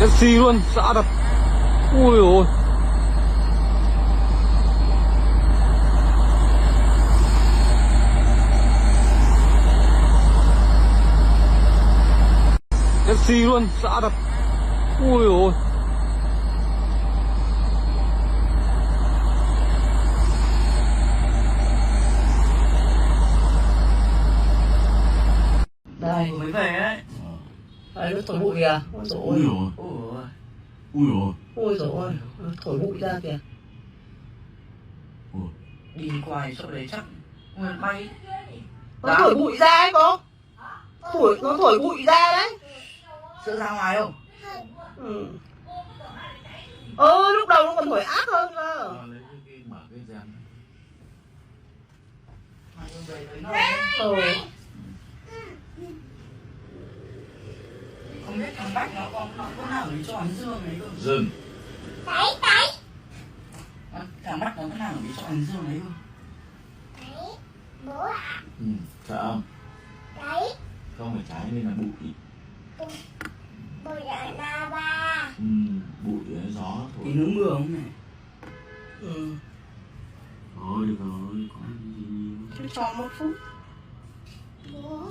Taxi luôn, xã đặt. Ui ôi. Taxi luôn, xã đặt. Ui ôi. Đây mới về đấy. Đấy nó thổi bụi kìa. Ôi dồi ôi. Ui ôi. Ôi dồi ôi. Nó thổi bụi ra kìa. Ui. Đi qua chỗ đấy chắc nguyên bay. Nó thổi bụi ra ấy cô. Nó thổi bụi ra đấy. Sợ ra ngoài không? Lúc đầu nó còn thổi ác hơn cơ. Lấy cái mở cái rèm. Không biết thằng Bách nó có nào để cho ăn dương này không? Dừng. Thằng Bách nó có nào để cho ăn dương đấy không? Bố ạ. Sợ không? Đấy. Không phải trái nên là bụi. Bố là ba ba. Bụi gió thổi. Tí nước mưa không này? Thôi được rồi, có gì. Chứ cho 1 phút. Bố.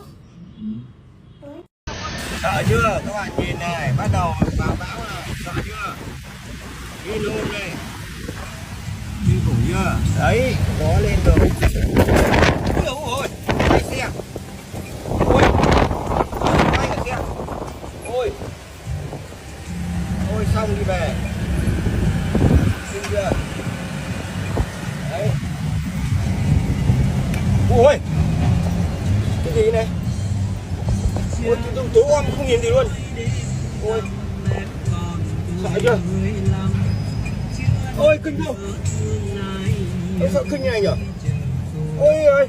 Sợ chưa? Các bạn nhìn này, bắt đầu vào bão rồi, sợ chưa? Đi luôn đây. Kinh khủng chưa? Đấy, có lên rồi. Ôi ôi, quay xe. Ôi, quay cả xe. Ôi, ôi xong đi về. Kinh chưa? Đấy. Ôi, cái gì này? Ôi, tối om không nhìn gì luôn. Ôi, sợ chưa? Ôi, kinh không? Ôi, sợ kinh như này nhỉ? Ôi ơi.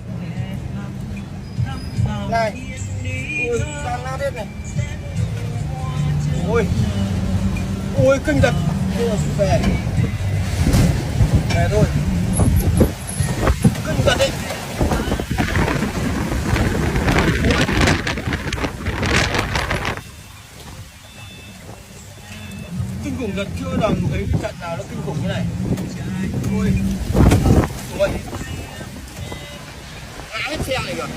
Này. Ôi, tan nát hết này. Ôi. Ôi, kinh thật. Thôi là về. Về thôi. Kinh thật đấy. Kinh khủng thật, chưa làm thấy trận nào nó kinh khủng như này. Ôi, ôi, ngã hết xe này kìa.